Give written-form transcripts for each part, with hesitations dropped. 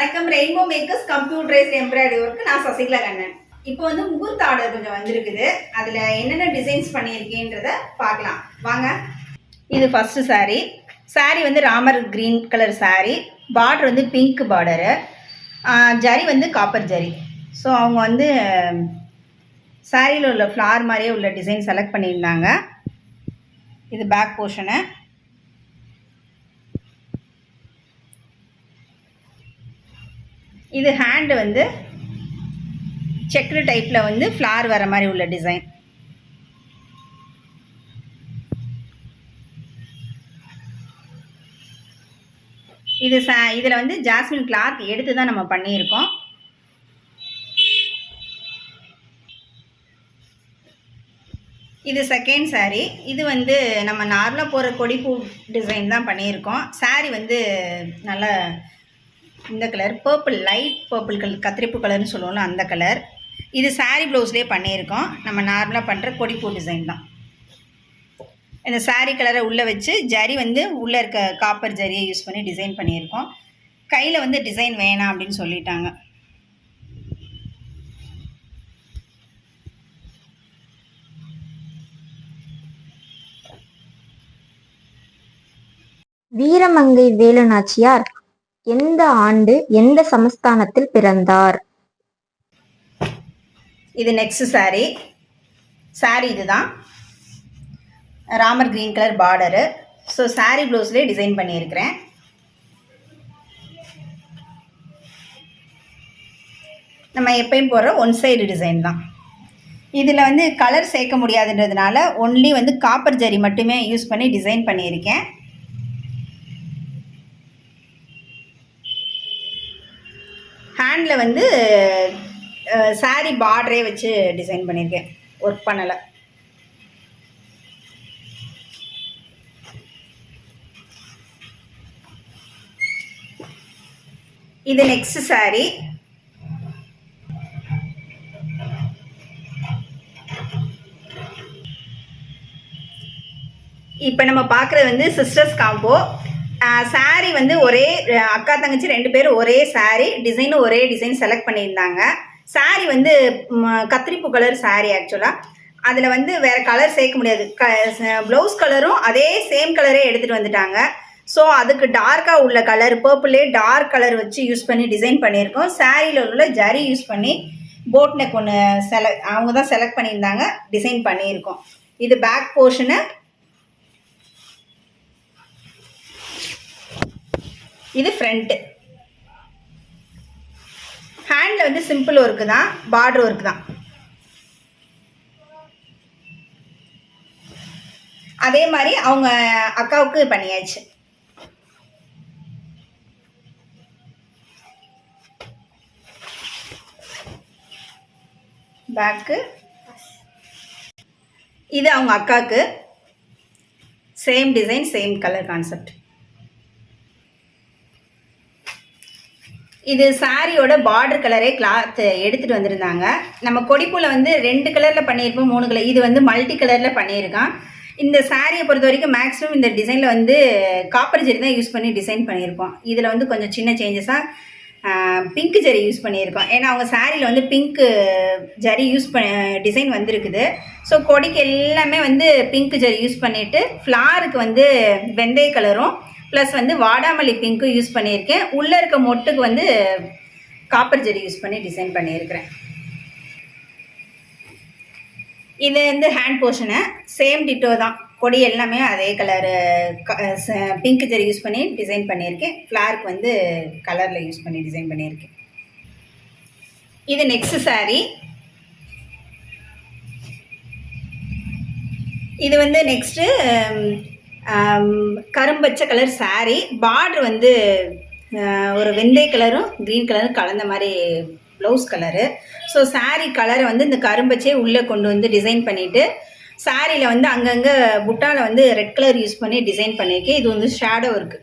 வணக்கம். Rainbow makers computerised embroidery work. நான் சசிகலா கண்ணன். இப்போ வந்து முகூர்த்த ஆர்டர் கொஞ்சம் வந்திருக்குது. அதில் என்னென்ன டிசைன்ஸ் பண்ணியிருக்கேன்றத பார்க்கலாம் வாங்க. இது ஃபஸ்ட்டு சாரீ வந்து Ramar green colour sari. Border வந்து பிங்க் பார்டரு. ஜரி வந்து காப்பர் ஜரி. ஸோ அவங்க வந்து சாரியில் உள்ள ஃப்ளார் மாதிரியே உள்ள டிசைன் செலக்ட் பண்ணியிருந்தாங்க. இது பேக் போர்ஷனு. இது ஹேண்டு வந்து செக்குடு டைப்பில் வந்து ஃப்ளார் வர மாதிரி உள்ள டிசைன். இது இதில் வந்து ஜாஸ்மின் கிளாத் எடுத்து தான் நம்ம பண்ணியிருக்கோம். இது செகண்ட் சாரீ. இது வந்து நம்ம நார்மலாக போகிற கொடிப்பூ டிசைன் தான் பண்ணியிருக்கோம். சாரீ வந்து நல்ல இந்த colour purple, light purple colour, கத்திரிப்பூ கலர்னு சொல்லுவோம்ல அந்த கலர். இது சாரீ ப்ளவுஸ்லேயே பண்ணியிருக்கோம். நம்ம நார்மலாக பண்ணுற கொடிப்பூ டிசைன் தான். இந்த சாரீ கலரை உள்ளே வச்சு ஜரி வந்து உள்ளே இருக்க காப்பர் ஜரியை யூஸ் பண்ணி டிசைன் பண்ணியிருக்கோம். கையில் வந்து டிசைன் வேணாம் அப்படின்னு சொல்லிட்டாங்க. வீரமங்கை வேலுநாச்சியார் எந்த ஆண்டு எந்த சமஸ்தானத்தில் பிறந்தார்? இது நெக்ஸ்ட் சாரீ இதுதான். Ramar green colour border. So sari ப்ளவுஸ்லேயே டிசைன் பண்ணியிருக்கிறேன். நம்ம எப்பயும் போடுற ஒன் சைடு டிசைன் தான். இதில் வந்து கலர் சேர்க்க முடியாதுன்றதுனால ஒன்லி வந்து காப்பர் ஜரி மட்டுமே யூஸ் பண்ணி டிசைன் பண்ணியிருக்கேன். ஹேண்டில் வந்து சாரீ பார்டரே வச்சு டிசைன் பண்ணியிருக்கேன், ஒர்க் பண்ணலை. இது நெக்ஸ்ட் சாரீ. இப்போ நம்ம பார்க்குறது வந்து சிஸ்டர்ஸ் காம்போ. சாரீ வந்து ஒரே அக்கா தங்கச்சி 2 பேரும் ஒரே சாரீ, டிசைனும் ஒரே டிசைன் செலக்ட் பண்ணியிருந்தாங்க. சாரீ வந்து கத்திரிப்பூ கலர் சாரீ. ஆக்சுவலாக அதில் வந்து வேறு கலர் சேர்க்க முடியாது. ப்ளவுஸ் கலரும் அதே சேம் கலரே எடுத்துகிட்டு வந்துட்டாங்க. ஸோ அதுக்கு டார்க்காக உள்ள கலர் பர்பிளே டார்க் கலர் வச்சு யூஸ் பண்ணி டிசைன் பண்ணியிருக்கோம். சாரியில் உள்ள ஜரி யூஸ் பண்ணி போட் நெக் ஒன்று அவங்க தான் செலக்ட் பண்ணியிருந்தாங்க, டிசைன் பண்ணியிருக்கோம். இது பேக் போர்ஷனு. இது ஃப்ரண்ட்டு. ஹேண்டில் வந்து சிம்பிள் ஒர்க்கு தான், பார்டர் ஒர்க் தான். அதே மாதிரி அவங்க அக்காவுக்கு பண்ணியாச்சு. பேக்கு. இது அவங்க அக்காவுக்கு same design, same colour concept. இது சாரியோட பார்டர் கலரே கிளாத் எடுத்துகிட்டு வந்திருந்தாங்க. நம்ம கொடிப்பூவில் வந்து 2 கலரில் பண்ணியிருப்போம், 3 கலர். இது வந்து மல்டி கலரில் பண்ணியிருக்கான். இந்த சாரியை பொறுத்த வரைக்கும் மேக்ஸிமம் இந்த டிசைனில் வந்து காப்பர் ஜரி தான் யூஸ் பண்ணி டிசைன் பண்ணியிருப்போம். இதில் வந்து கொஞ்சம் சின்ன சேஞ்சஸாக பிங்க் ஜரி யூஸ் பண்ணியிருக்கோம். ஏன்னா அவங்க சாரியில் வந்து பிங்க்கு ஜரி யூஸ் டிசைன் வந்திருக்குது. ஸோ கொடிக்கு எல்லாமே வந்து பிங்க் ஜரி யூஸ் பண்ணிவிட்டு ஃப்ளாருக்கு வந்து வெந்தய கலரும் ப்ளஸ் வந்து வாடாமல்லி பிங்க்கும் யூஸ் பண்ணியிருக்கேன். உள்ளே இருக்க மொட்டுக்கு வந்து காப்பர் ஜரி யூஸ் பண்ணி டிசைன் பண்ணியிருக்கிறேன். இது வந்து ஹேண்ட் போர்ஷனு சேம் டிட்டோ தான். கொடி எல்லாமே அதே கலரு பிங்க் ஜரி யூஸ் பண்ணி டிசைன் பண்ணியிருக்கேன். ஃப்ளாருக்கு வந்து கலரில் யூஸ் பண்ணி டிசைன் பண்ணியிருக்கேன். இது நெக்ஸ்ட் சாரீ. இது வந்து நெக்ஸ்ட்டு கரும்பச்சை கலர் சாரீ. பார்டர் வந்து ஒரு வெந்தய கலரும் க்ரீன் கலரும் கலந்த மாதிரி ப்ளவுஸ் கலரு. ஸோ சாரீ கலரை வந்து இந்த கரும்பச்சே உள்ளே கொண்டு வந்து டிசைன் பண்ணிவிட்டு சாரியில் வந்து அங்கங்கே புட்டாவில் வந்து ரெட் கலர் யூஸ் பண்ணி டிசைன் பண்ணியிருக்கேன். இது வந்து ஷேடோ ஒர்க்கு.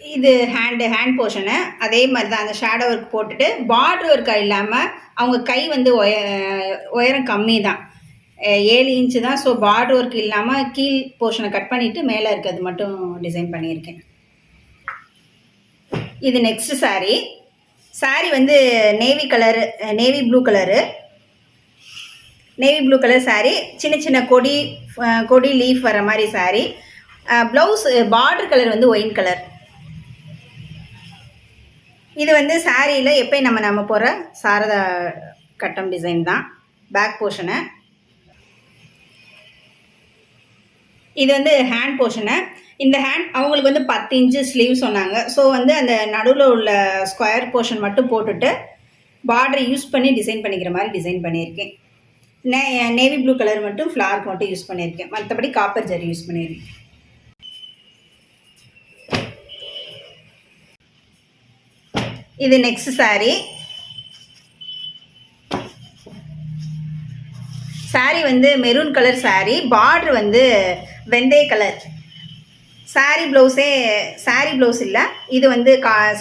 இது ஹேண்ட் போர்ஷனு அதே மாதிரி தான். அந்த ஷேடோ ஒர்க் போட்டுட்டு பார்டர் ஒர்க்காக இல்லாமல் அவங்க கை வந்து உயரம் கம்மி தான். 7 இன்ச்சு தான். ஸோ பார்டர் ஒர்க் இல்லாமல் கீழ் போர்ஷனை கட் பண்ணிவிட்டு மேலே இருக்கிறது மட்டும் டிசைன் பண்ணியிருக்கேன். இது நெக்ஸ்ட் saree. saree வந்து navy colour, navy blue colour, navy blue colour saree. சின்ன சின்ன கொடி லீஃப் வர மாதிரி saree. ப்ளவுஸ் பார்டர் கலர் வந்து ஒயின் கலர். இது வந்து சாரியில் எப்பயும் நம்ம போகிற சாரதா கட்டம் டிசைன் தான். பேக் போர்ஷனை, இது வந்து ஹேண்ட் போர்ஷனை. இந்த ஹேண்ட் அவங்களுக்கு வந்து 10 இன்ச்சு ஸ்லீவ் சொன்னாங்க. ஸோ வந்து அந்த நடுவில் உள்ள ஸ்கொயர் போர்ஷன் மட்டும் போட்டுட்டு பார்டரை யூஸ் பண்ணி டிசைன் பண்ணிக்கிற மாதிரி டிசைன் பண்ணியிருக்கேன். நேவி ப்ளூ கலர் மட்டும் ஃப்ளார்க்கு மட்டும் யூஸ் பண்ணியிருக்கேன். மற்றபடி காப்பர் ஜரி யூஸ் பண்ணியிருக்கேன். இது நெக்ஸ்ட் saree. saree வந்து மெரூன் கலர் saree. பார்டர் வந்து வெந்தய கலர். saree ப்ளவுஸே saree ப்ளவுஸ் இல்லை, இது வந்து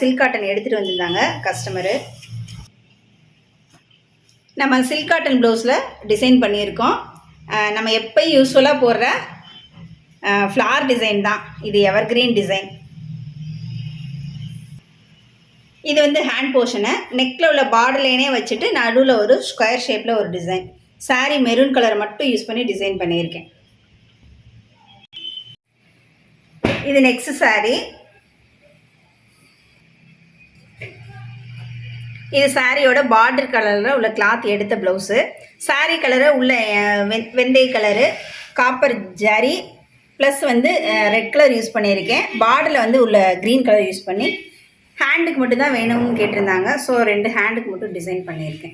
சில்க் காட்டன் எடுத்துகிட்டு வந்திருந்தாங்க கஸ்டமரு. நம்ம சில்க் காட்டன் ப்ளவுஸில் டிசைன் பண்ணியிருக்கோம். நம்ம எப்போயும் யூஸ்ஃபுல்லாக போடுற ஃப்ளார் டிசைன் தான் இது, எவர்கிரீன் டிசைன். இது வந்து ஹேண்ட் போர்ஷனை நெக்கில் உள்ள பார்டர் லைனே வச்சுட்டு நடுவில் ஒரு ஸ்கொயர் ஷேப்பில் ஒரு டிசைன். saree மெரூன் கலரை மட்டும் யூஸ் பண்ணி டிசைன் பண்ணியிருக்கேன். இது நெக்ஸ்ட் saree. இது சாரியோட பார்டர் கலரில் உள்ள கிளாத் எடுத்த ப்ளவுஸு. saree கலரை உள்ள வெந்தய கலரு, காப்பர் ஜரி ப்ளஸ் வந்து ரெட் கலர் யூஸ் பண்ணியிருக்கேன். பார்டரில் வந்து உள்ள க்ரீன் கலர் யூஸ் பண்ணி ஹேண்டுக்கு மட்டும்தான் வேணும்னு கேட்டிருந்தாங்க. ஸோ 2 ஹேண்டுக்கு மட்டும் டிசைன் பண்ணியிருக்கேன்.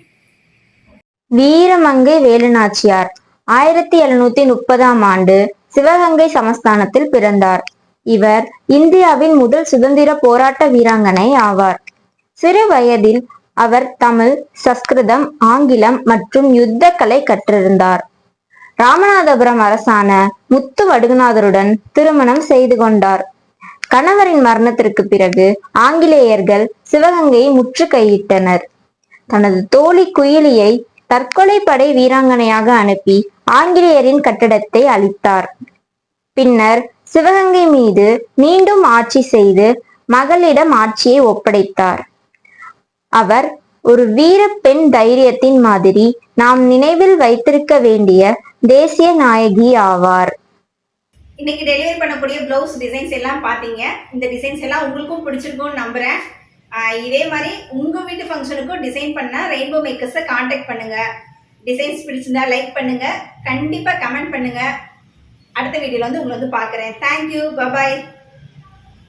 வீரமங்கை வேலுநாச்சியார் 1730ஆம் ஆண்டு சிவகங்கை சமஸ்தானத்தில் பிறந்தார். இவர் இந்தியாவின் முதல் சுதந்திர போராட்ட வீராங்கனை ஆவார். சிறு வயதில் அவர் தமிழ், சஸ்கிருதம், ஆங்கிலம் மற்றும் யுத்த கலை கற்றிருந்தார். ராமநாதபுரம் அரசான முத்து வடுகநாதருடன் திருமணம் செய்து கொண்டார். கணவரின் மரணத்திற்கு பிறகு ஆங்கிலேயர்கள் சிவகங்கையை முற்றுகையிட்டனர். தனது தோழி குயிலியை தற்கொலை படை வீராங்கனையாக அனுப்பி ஆங்கிலேயரின் கட்டடத்தை அழித்தார். பின்னர் சிவகங்கை மீது மீண்டும் ஆட்சி செய்து மகளிடம் ஆட்சியை ஒப்படைத்தார். அவர் ஒரு வீர பெண் தைரியத்தின் மாதிரி நாம் நினைவில் வைத்திருக்க வேண்டிய தேசிய நாயகி ஆவார். இன்னைக்கு டெலிவரி பண்ணக்கூடிய ப்ளவுஸ் டிசைன்ஸ் எல்லாம் பார்த்தீங்க. இந்த டிசைன்ஸ் எல்லாம் உங்களுக்கும் பிடிச்சிருக்கும்னு நம்புகிறேன். இதே மாதிரி உங்கள் வீட்டு ஃபங்க்ஷனுக்கும் டிசைன் பண்ணால் ரெயின்போ மேக்கர்ஸை காண்டாக்ட் பண்ணுங்கள். டிசைன்ஸ் பிடிச்சிருந்தா லைக் பண்ணுங்கள், கண்டிப்பாக கமெண்ட் பண்ணுங்கள். அடுத்த வீடியோவில் வந்து உங்களை வந்து பார்க்குறேன். Thank you, bye bye.